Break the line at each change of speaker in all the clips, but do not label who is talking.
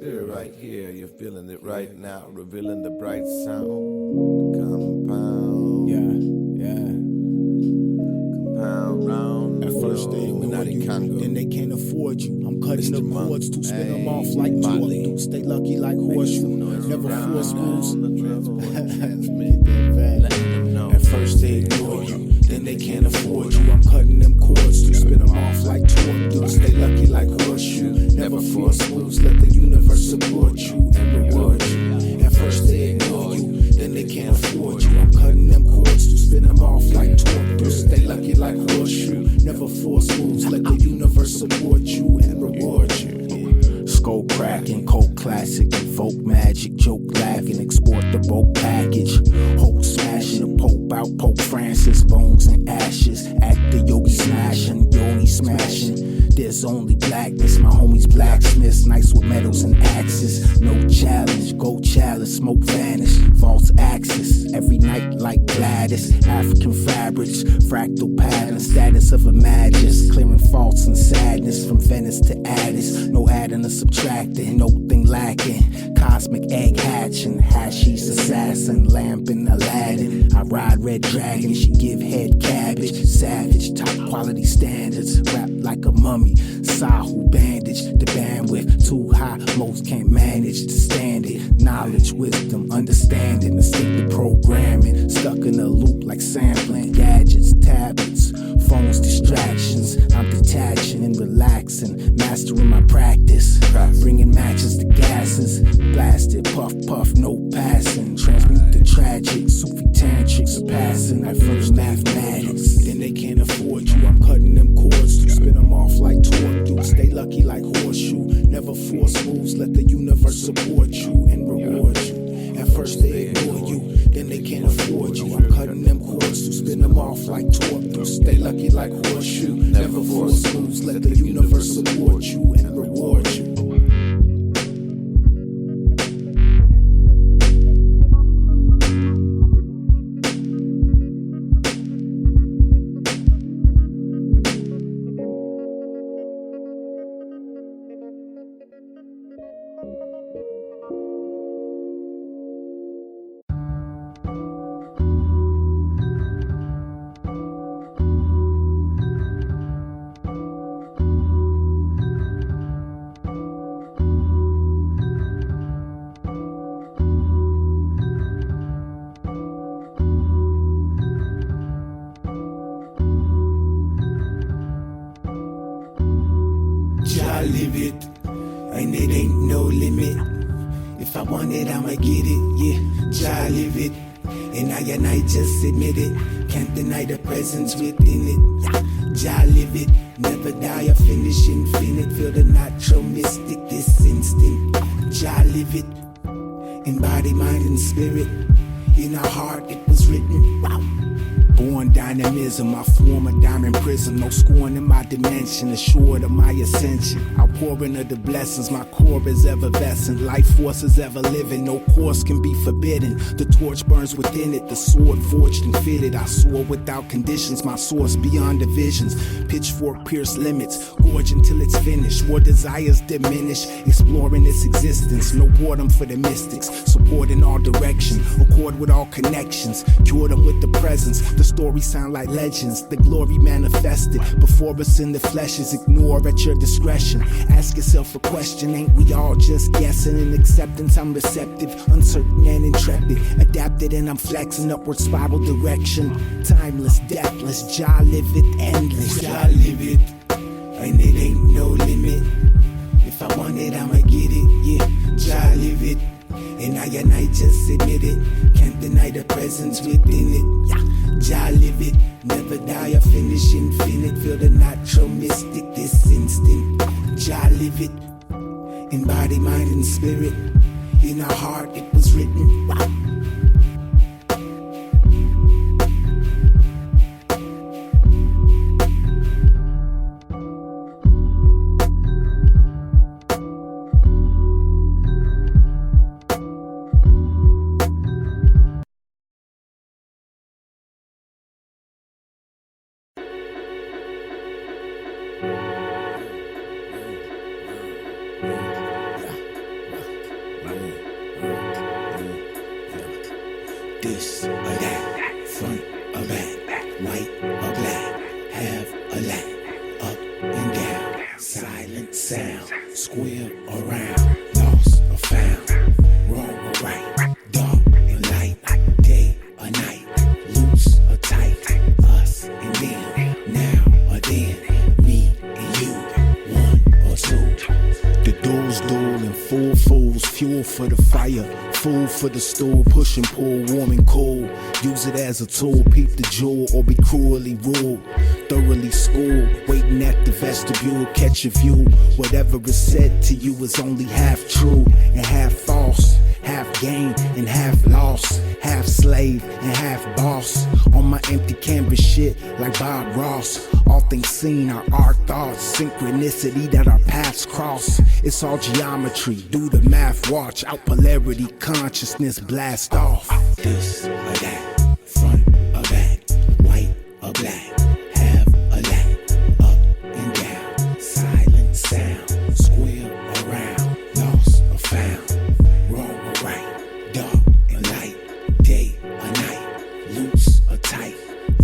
spirit right here. You're feeling it right now. Revealing the bright sound. Compound.
Yeah.
Compound round.
At first they ignore
Illuminati
you,
Congo.
then they can't afford you. I'm cutting
Mr.
the cords to spin them off like
Molly.
torque. Stay lucky like horseshoe. Never force moves.
Transmit that.
At first they ignore you, then they can't afford you. I'm cutting them cords to spin them off like torque. Stay lucky like horseshoe. Never force moves. Let the universe support you and reward you. At first they ignore you, then they can't afford you. I'm cutting them cords to spin them off like torque. Stay lucky like horseshoe. Never force moves. Let the universe support you and reward you. Skull cracking, cold classic, invoke magic, joke laughing, export the bulk package, hold smashing, the Pope out, Pope Francis, bones and ashes, act the yogi smashing, yoni smashing. There's only blackness, my homies blacksmiths, nice with metals and axes. No challenge, gold chalice, smoke vanish, false axis. Every night like Gladys, African fabrics, fractal patterns, status of a magus, clearing faults and sadness from Venice to Addis. No adding or subtracting, no thing lacking. Cosmic egg hatching, hashish assassin, lamp in Aladdin. I ride red dragon, she give head cabbage. Savage, top quality standards, rap like a mummy. Sahu bandage, the bandwidth too high, most can't manage to stand it. Knowledge, wisdom, understanding, instinctive programming. Stuck in a loop like sampling, gadgets, tablets, phones, distractions. I'm detaching and relaxing, mastering my practice. Bringing matches to gases, blasted, puff, puff, no passing. Transmute the tragic, Sufi tantric, surpassing. I first mathematics, then they can't afford you. I'm cutting them cords to spin them off like torque. Stay lucky like horseshoe. Never force moves, let the universe support you and reward you. At first they ignore you, then they can't afford you. I'm cutting them cords to spin them off like torque. Stay lucky like horseshoe. Never force moves, let the universe support you and reward you. Live it, and it ain't no limit. If I want it, I'ma get it, yeah. Jah live it, and I just admit it. Can't deny the presence within it. Jah live it, never die or finish infinite. Feel the natural mystic this instant. Jah live it, in body, mind, and spirit. In our heart, it was written. Wow. Born dynamism, I form a diamond prism. No scorn in my dimension, assured of my ascension. Outpouring of the blessings, my core is effervescent. Life force is ever living, no course can be forbidden. The torch burns within it, the sword forged and fitted. I soar without conditions, my source beyond divisions. Pitchfork pierce limits, gorge until it's finished. War desires diminish, exploring its existence. No boredom for the mystics, support in all direction. Accord with all connections, cure them with the presence. The stories sound like legends, the glory manifested before us in the flesh is ignored at your discretion. Ask yourself a question, ain't we all just guessing? In acceptance I'm receptive, uncertain and intrepid, adapted and I'm flexing upward spiral direction. Timeless, deathless, Jah live it, endless. Jah live it, and it ain't no limit. If I want it, I'ma get it, yeah. Jah live it, and I just admit it. Can't deny the presence within it, yeah. Jah live it, never die or finish infinite. Feel the natural mystic this instant. Jah live it, in body, mind, and spirit. In our heart it was written. Wow. sound, square or round, lost or found, wrong or right, dark and light, day or night, loose or tight, us and them, now or then, me and you, one or two. The doors duel and full fools, fuel for the fire, food for the stool, push and pull, warm and cold. Use it as a tool, peep the jewel or be cruelly ruled. Thoroughly schooled, waiting at the vestibule, catch a view. Whatever is said to you is only half true and half false, half gain and half loss, half slave and half boss. On my empty canvas shit like Bob Ross. All things seen are our thoughts, synchronicity that our paths cross. It's all geometry, do the math, watch out polarity, consciousness blast off. This or that, front or back, white or black, have a lack, up and down, silent sound, square or round, lost or found, wrong or right, dark and light, day or night, loose or tight,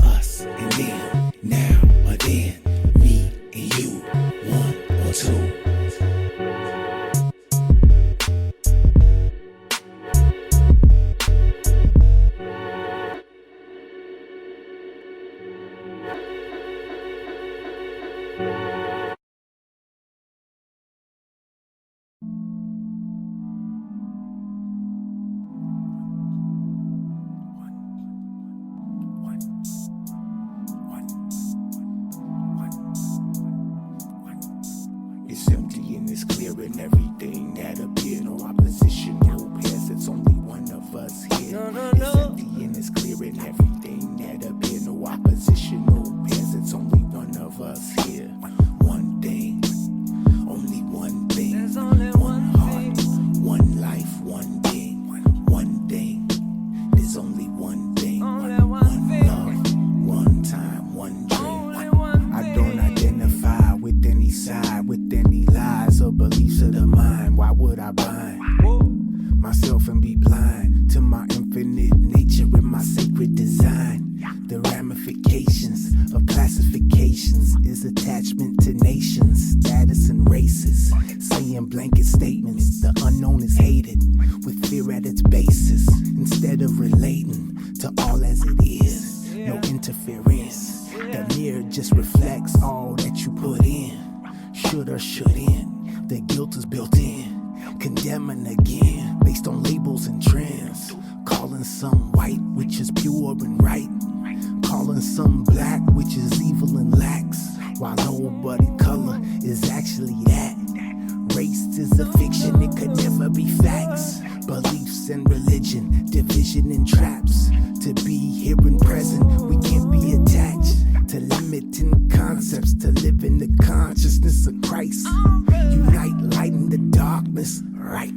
us and them, now or then, me and you, one or two. It's empty and it's clear in everything that appear. No opposition, no pairs, it's only one of us here. It's empty and it's clear in everything that appear. No opposition, no pairs, it's only one of us here. One thing, only one thing.
There's only
one heart, one life, one being. One thing, there's only one thing.
Only one thing.
Love, one time, one dream.
Only one
I
thing.
don't identify with any side, with any lies or beliefs of the mind. Why would I bind myself and be blind to my infinite nature and my sacred design? The ramifications of classifications is attachment to nations, status and races. Saying blanket statements, the unknown is hated with fear at its basis. Instead of relating to all as it is, no interference. The mirror just reflects all that you put in. Should or shouldn't, the guilt is built in. Condemning again, based on labels and trends. Calling some white, which is pure and right. Calling some black, which is evil and lax. While nobody color is actually that. Race is a fiction, it could never be facts. Beliefs and religion, division and traps. To be here and present, we can't be attached to limiting concepts, to live in the consciousness of Christ. Unite light in the darkness, right?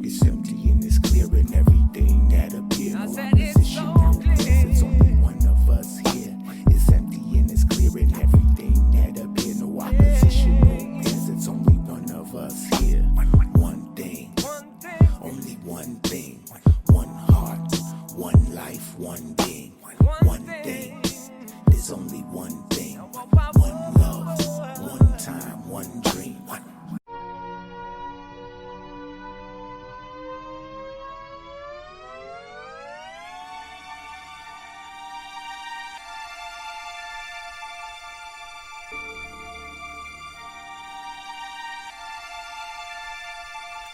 It's empty and it's clear in everything that appears.
I
No
said it's
opposition,
so
no
clear.
pairs, it's only one of us here. It's empty and it's clear in everything that appears. No opposition, no pairs, it's only one of us here. One thing, only one thing. One heart, one life, one being. One thing, there's only one thing. One love, one time, one dream.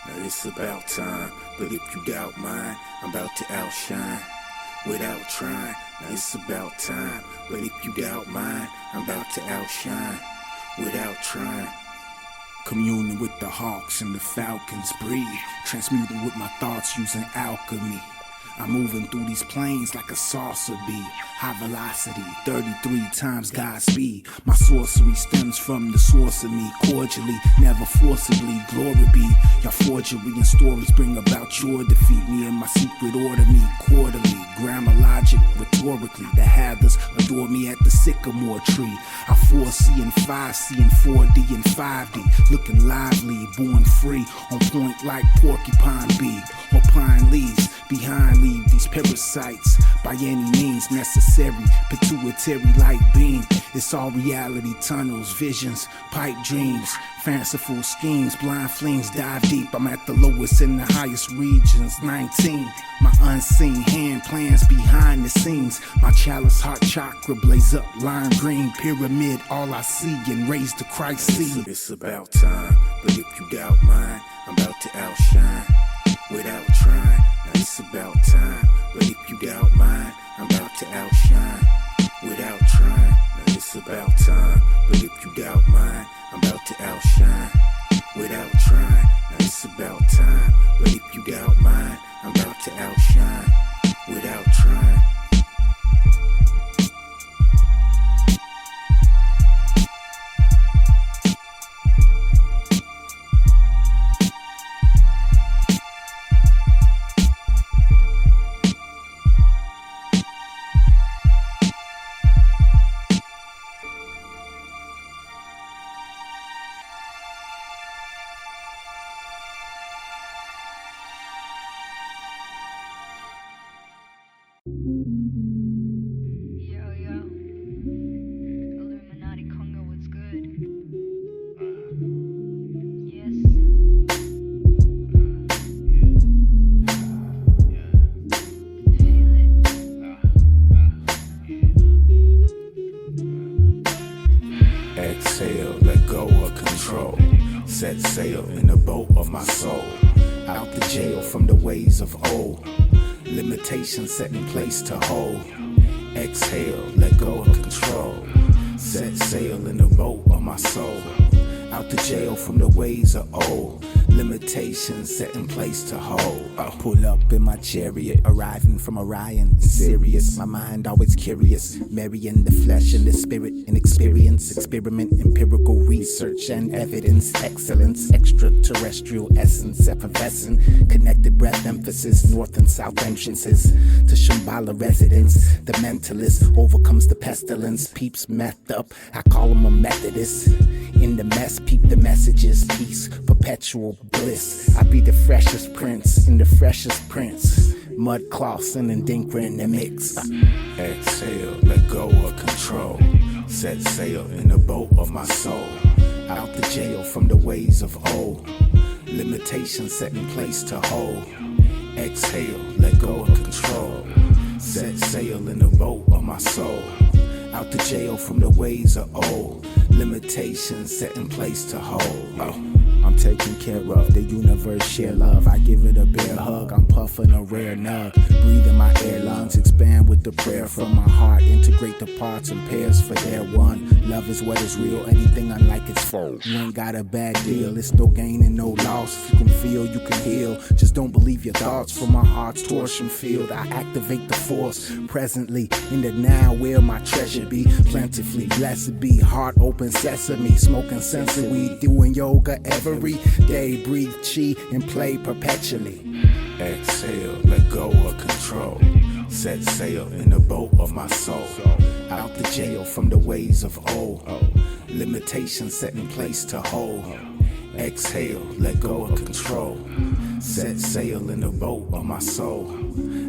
Now it's about time, but if you doubt mine, I'm about to outshine without trying. Now it's about time, but if you doubt mine, I'm about to outshine without trying. Communing with the hawks and the falcons breathe, transmuting with my thoughts using alchemy. I'm moving through these planes like a saucer bee. High velocity, 33 times God's speed. My sorcery stems from the source of me. Cordially, never forcibly, glory be. Your forgery and stories bring about your defeat. Me and my secret order meet quarterly. Grammar, logic, rhetorically. The Hathers adore me at the sycamore tree. I 4C and 5C and 4D and 5D. Looking lively, born free. On point like porcupine bee. Or pine leaves. Behind leave these parasites by any means necessary. Pituitary light beam It's all reality tunnels, visions, pipe dreams, fanciful schemes, blind flings dive deep. I'm at the lowest in the highest regions. 19, my unseen hand plans behind the scenes. My chalice heart chakra blaze up, lime green pyramid. All I see and raise to Christ see.
It's about time, but if you doubt mine, I'm about to outshine without trying. Now it's about time, but if you doubt mine, I'm about to outshine without trying. Now it's about time, but if you doubt mine, I'm about to outshine without trying. Now it's about time, but if you doubt mine, I'm about to outshine without trying.
Yo, Illuminati Congo, what's good? Yes. Feel it.
Exhale, let go of control. Set sail in the boat of my soul. Out the jail from the ways of old. Limitations set in place to hold. Exhale, let go of control. Set sail in the boat of my soul. Out the jail from the ways of old. Limitations set in place to hold. I pull up in my chariot, arriving from Orion. Serious, my mind always curious. Marrying the flesh and the spirit in experience. Experiment, empirical research and evidence. Excellence, extraterrestrial essence, effervescent. Connected breath emphasis, north and south entrances. To Shambhala residence, the mentalist overcomes the pestilence. Peeps meth up, I call him a Methodist. In the mess, peep the messages. Peace, perpetual bliss. I be the freshest prince in the freshest prince. Mud cloths and Ndinkra in the mix. Exhale, let go of control. Set sail in the boat of my soul. Out the jail from the ways of old. Limitations set in place to hold. Exhale, let go of control. Set sail in the boat of my soul. Out the jail from the ways of old. Limitations set in place to hold. I'm taken care of, the universe share love. I give it a bear hug, I'm puffing a rare nug. Breathing my air lungs, expand with the prayer from my heart. Integrate the parts and pairs for their one. Love is what is real, anything unlike its foe. You ain't got a bad deal, it's no gain and no loss. If you can feel, you can heal. Just don't believe your thoughts. From my heart's torsion field, I activate the force. Presently, in the now where my treasure be. Plentifully, blessed be, heart open sesame. Smoking sensory weed, doing yoga every day. Breathe chi and play perpetually. Exhale, let go of control. Set sail in the boat of my soul. Out the jail from the ways of old. Limitations set in place to hold. Exhale, let go of control. Set sail in the boat of my soul.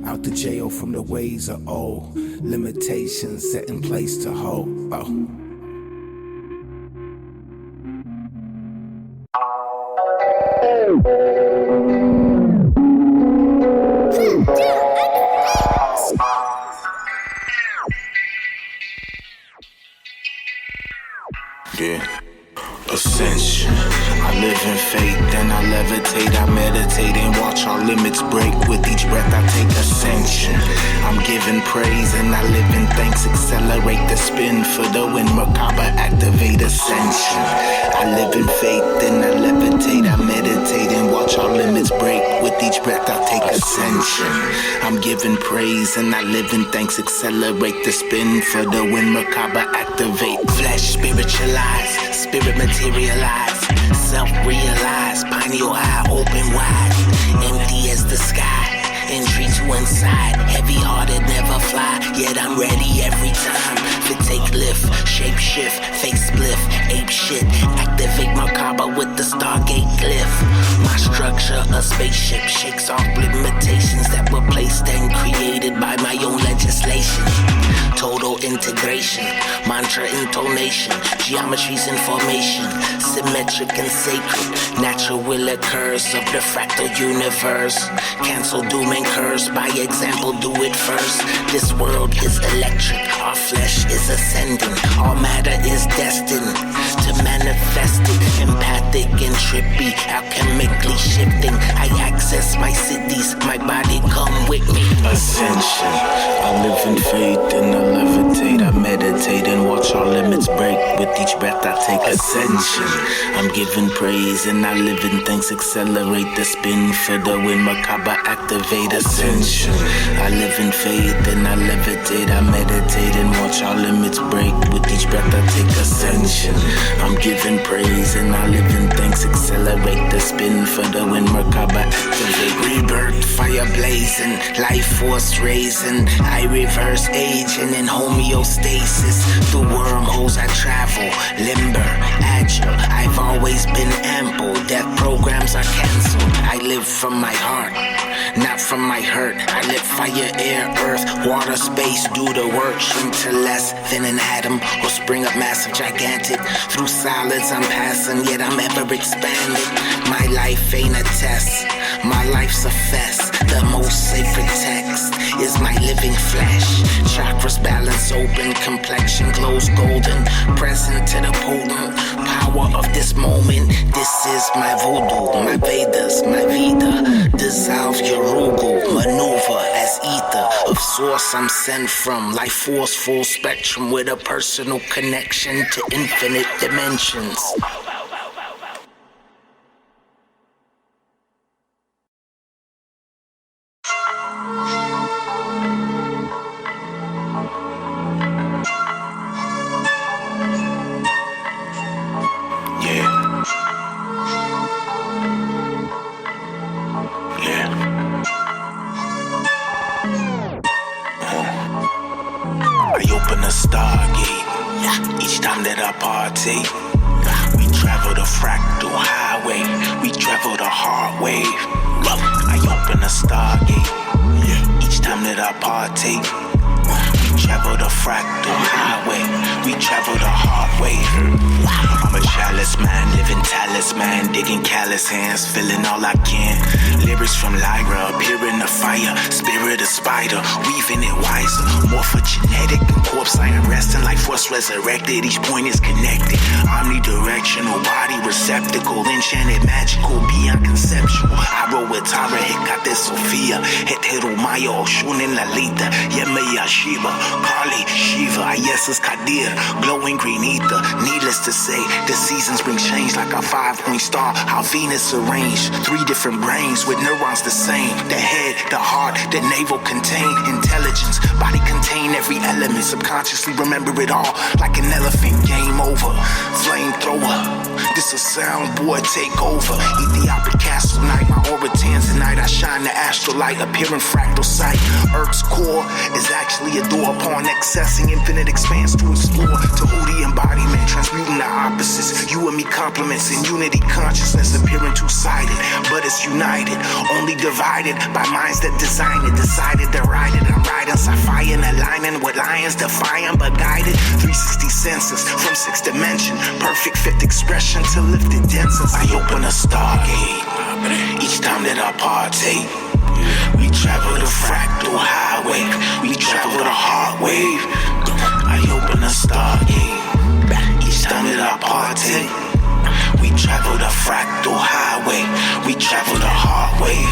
Out the jail from the ways of old. Limitations set in place to hold.
Yeah. Ascension. I live in faith, then I levitate, I meditate and watch our limits break. With each breath I take ascension. I'm giving praise and I live in thanks. Accelerate the spin for the wind, macabre, activate ascension. I live in faith, then I levitate, I meditate and watch our limits break. With each breath I take ascension. I'm giving praise and I live in thanks. Accelerate the spin for the wind, macabre, activate. Flesh spiritualize, spirit materialize. Self-realize, pineal eye open wide, empty as the sky, entry to inside, heavy-hearted never fly, yet I'm ready every time, fit take lift, shape shift, face spliff, ape shit, activate macabre with the Stargate glyph, my structure a spaceship, shakes off limitations that were placed and created by my own legislation, total integration, mantra intonation, geometries in formation, symmetric and sacred. Natural will occurs of the fractal universe. Cancel doom and curse, by example do it first. This world is electric, our flesh is ascending. All matter is destined to manifest it. Empathic and trippy, alchemically shifting. I access my cities, my body come with me.
Ascension, I live in faith and I levitate. I meditate and watch all limits break. With each breath I take ascension. I'm giving praise and I live in thanks. Accelerate the spin for the wind. Macabre activate ascension. I live in faith and I levitate. I meditate and watch all limits break. With each breath I take ascension. I'm giving praise and I live in thanks. Accelerate the spin for the wind. Macabre activate.
Rebirth, fire blazing, life force raising. I reverse aging in homeostasis. Through wormholes I travel, limber, agile. I've always been ample. Death programs are cancelled. I live from my heart, not from my hurt. I live fire, air, earth, water, space. Do the work, shrink to less than an atom, or spring up massive, gigantic. Through solids I'm passing, yet I'm ever expanded. My life ain't a test, my life's a fest. The most sacred text is my living flesh. Chakras balance open, complexion glows golden. Present to the potent power of this moment. This is my voodoo, my Vedas, my Vita. Dissolve your rugu, maneuver as ether. Of source I'm sent from, life force full spectrum. With a personal connection to infinite dimensions.
Each time that I partake, we travel the fractal highway, we travel the hard wave. I open a stargate. Each time that I partake, we travel the fractal highway, we travel the hard wave. I'm a chalice man, living talisman, digging callous hands, feeling all I can. Lyrics from Lyra, appearing the fire, spirit a spider, weaving it wiser. Morphogenetic and corpse iron, resting like force resurrected. Each point is connected. Omnidirectional, body receptacle, enchanted, magical, beyond conceptual. I roll with Tara, Hecate, Sophia, Hetero, Maya, Oshun, and Lalita, Yemaya, Shiva, Kali, Shiva, Yesus, Kadir, glowing green ether. Needless to say, the seasons bring change like a 5-point star. How Venus arranged 3 different brains with neurons the same. The head, the heart, the navel contain intelligence. Body contain every element. Subconsciously remember it all like an elephant. Game over. Flamethrower. This a sound boy take over. Ethiopic castle night. My aura tanzanite. I shine the astral light. Appearing fractal sight. Earth's core is actually a door upon accessing infinite expanse to explore. To who the embodiment, transmuting the opposites. You and me complements in unity consciousness, appearing two-sided, but it's united. Only divided by minds that design it, decided to ride it. I'm riding sapphire and aligning with lions, defying but guided. 360 senses from 6th dimension, perfect fifth expression to lifted denses. I open a stargate each time that I partake. We travel the fractal highway, we travel the hard wave. I open a stargate each time that I partake. We travel the fractal highway, we travel the hard wave.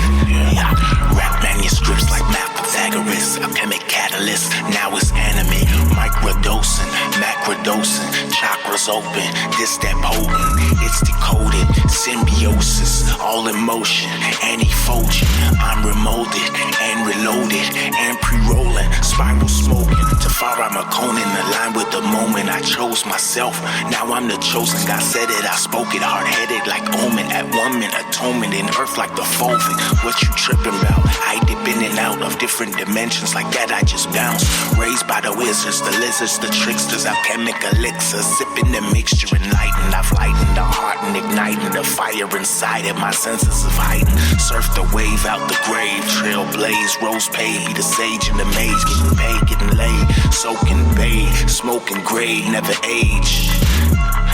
Rap manuscripts like math Pythagoras, alchemic catalyst, now it's anime. Microdosing, macrodosing, chakras open, this that potent, it's decoded, symbiosis, all in motion, anti-phogene. I'm remolded and reloaded and pre-rolling, spiral smoking. Tafara Makonnen, aligned with the moment. I chose myself, now I'm the chosen. God said it, I spoke it, hard-headed like omen. At woman, atonement in earth like the Fulvin. What you tripping about? I dip in and out of different dimensions like that. I just bounce, raised by the wizards, the lizards, the tricksters, alchemic elixir, sipping the mixture, enlightened. I've lightened the heart and igniting the fire inside it. My senses have heightened. Surf the wave out the grave, trailblaze, rose paved, be the sage and the mage, getting paid, getting laid, soaking, bathe.
grade, smoking grade, never age.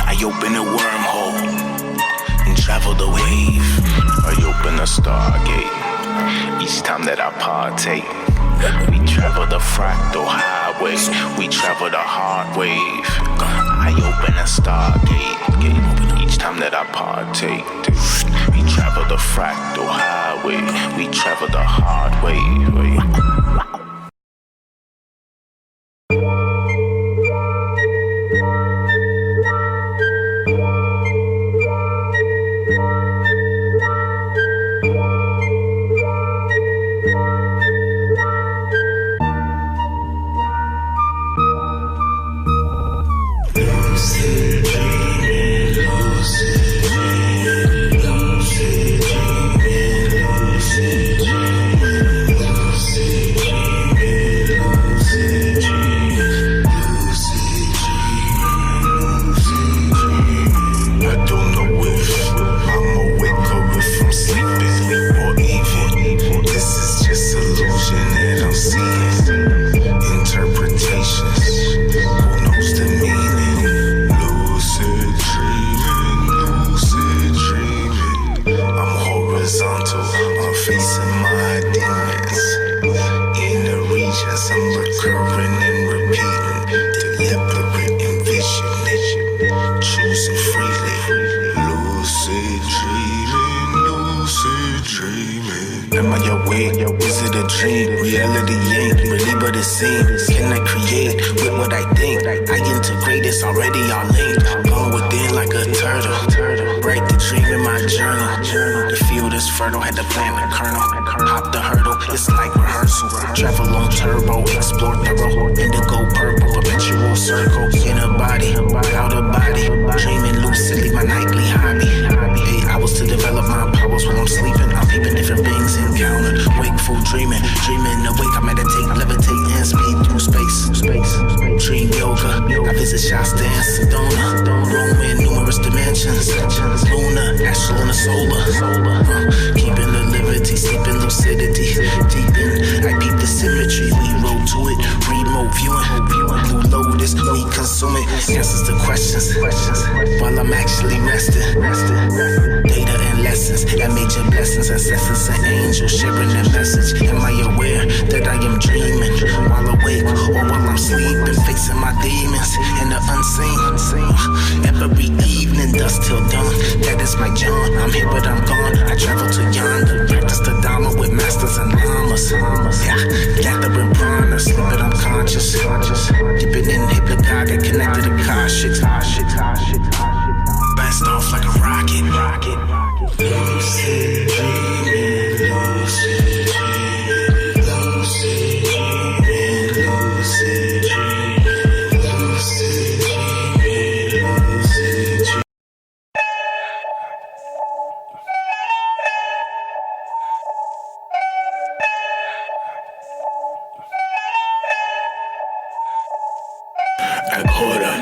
I open a wormhole and travel the wave. I open a stargate each time that I partake. We travel the fractal highway, we travel the hard wave. I open a stargate each time that I partake. We travel the fractal highway, we travel the hard wave.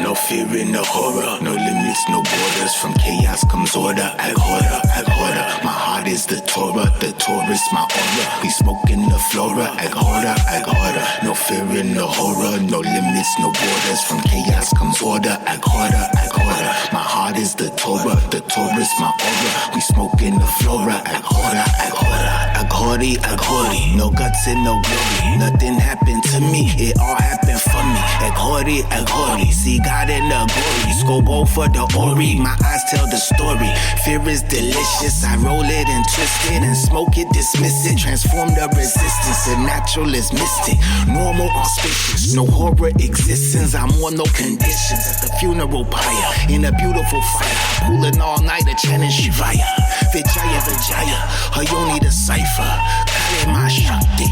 No fear in the horror, no limits, no borders. From chaos comes order. Aghora, my heart is the Torah is my aura. We smoke in the flora. Aghora, no fear in the horror, no limits, no borders. From chaos comes order. Aghora, my heart is the Torah is my aura. We smoke in the flora. Aghora, Aghori, no guts and no glory. Nothing happened to me, it all happened for me. Aghori, see God in the glory. Scobo for the Ori, my eyes tell the story. Fear is delicious, I roll it and twist it and smoke it, dismiss it. Transform the resistance, the natural is mystic. Normal, auspicious, no horror existence. I'm on no conditions at the funeral pyre. In a beautiful fire, pulling all night a chanting Shivaya. Vijaya, Hayoni the cipher. Kale Ma Shakti,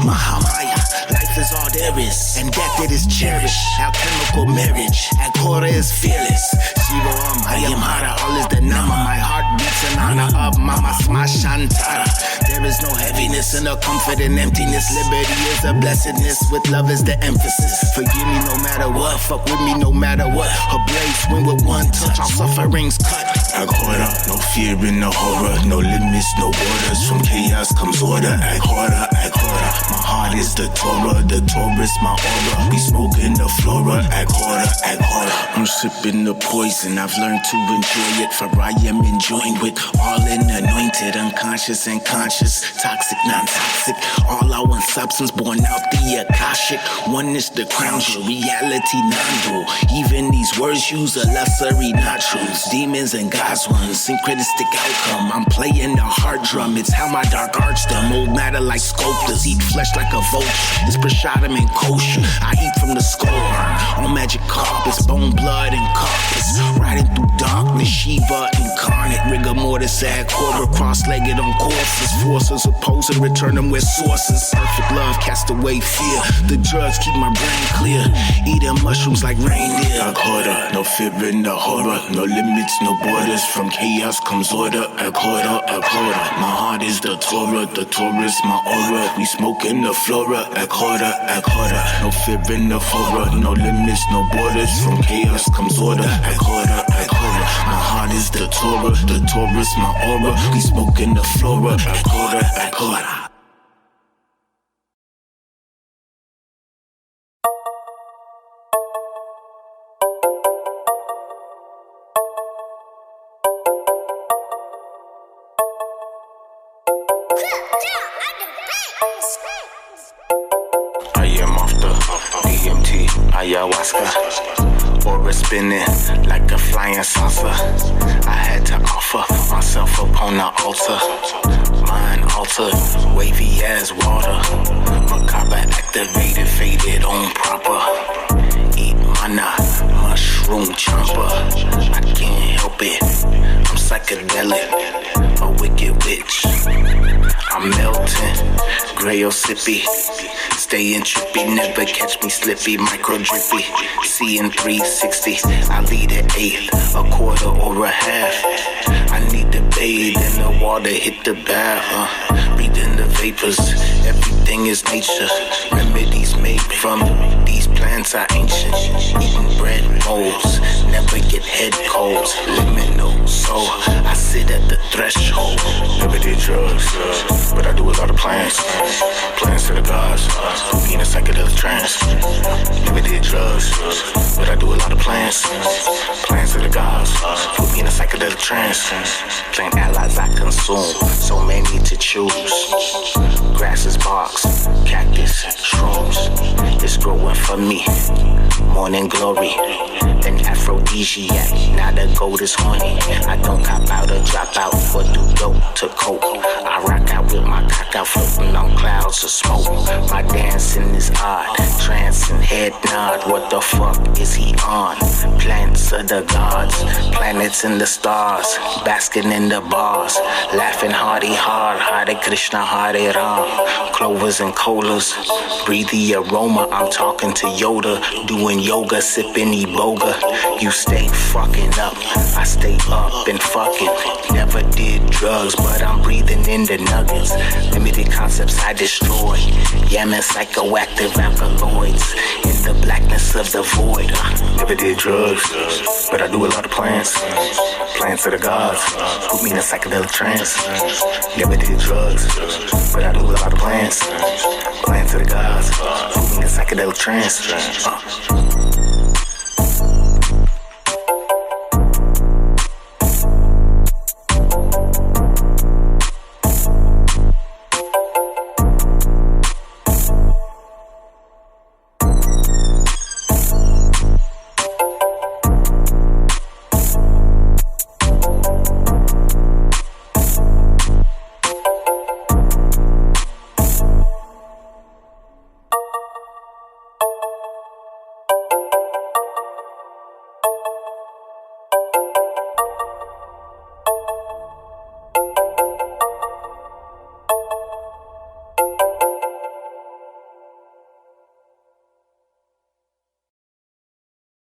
Mahamaya. Life is all there is, and death it is cherished. Alchemical marriage, Aghora is fearless. Shiva I am Hara, all is the Nama. My heart beats in honor of Mama Smashantara. There is no heaviness and no comfort in emptiness. Liberty is a blessedness, with love is the emphasis. Forgive me no matter what. blood. Fuck with me no matter what. Her blades swing with one touch, all sufferings cut. Agora, no fear in the horror, no limits, no borders. From chaos comes order. Agora, agora. My heart is the Torah is my aura. We smoking the flora. Agora, agora. I'm sipping the poison, I've learned to enjoy it. For I am enjoying with all in anointed, unconscious and conscious, toxic, non-toxic. All our substance born out the Akashic. One is the crown, your reality non-dual. Even these words use a lessery, not truths. Demons and God's ones, synchronistic outcome. I'm playing the heart drum, it's how my dark arts them. Old matter like sculptors, eat flesh like a vulture. It's prashadam and kosher. I eat from the skull, on magic carpets, bone, blood, and carcass. Riding through darkness, Shiva incarnate, rigor mortis, ad cobra, cross-legged on courses. Forces opposing, return them with sources. Perfect love, cast away fear. The drugs keep my brain clear. Eating mushrooms like reindeer. Agora, no fear in the horror, no limits, no borders. From chaos comes order. Agora, agora. My heart is the Torah is my aura. We smoking the flora. Agora, agora. No fear in the horror, no limits, no borders. From chaos comes order. Agora, agora. My heart is the Torah is my aura. We smoking the flora. Agora, agora. I am off the DMT, ayahuasca, aura spinning like a flying saucer. I had to offer myself upon the altar. Mind altered, wavy as water. Macabre activated, faded on proper. Eat mana, mushroom chomper. I can't help it, I'm psychedelic, a wicked witch. I'm melting, Grail sippy. Stay in trippy, never catch me slippy. Micro drippy, seeing 360. I lead an eighth, a quarter or a half. I need to bathe in the water, hit the bath. Breathe in the vapors, everything is nature. Remedies made from these plants are ancient. Eating bread molds, never get head colds. Liminal, so I sit at the threshold. Never did drugs, but I do a lot of plants. Plants to the gods, put me in a psychedelic trance. Never did drugs, but I do a lot of plants. Plants to the gods, put me in a psychedelic trance. Plant allies I consume, so many to choose. Grasses, barks, cactus, shrooms. It's growing for me. Morning glory, then aphrodisiac. Now the gold is horny. I don't cop out or drop out, or do dope to coke. I rock out with my cock out, floating on clouds of smoke. My dancing is odd, trance and head nod. What the fuck is he on? Plants of the gods, planets and the stars, basking in the bars, laughing hearty hard. Hare Krishna, Hare Ram. Clovers and colas, breathe the aroma. I'm talking to Yoda, doing yoga, sipping Iboga. You stay fucking up, I stay up and fucking. Never did drugs, but I'm breathing in the nuggets. Limited concepts I destroy. Yamming psychoactive alkaloids in the blackness of the void. Never did drugs, but I do a lot of plants. Plants of the gods, put me in a psychedelic trance. Never did drugs, but I do a lot of plants. Plants of the gods, put me in a psychedelic trance.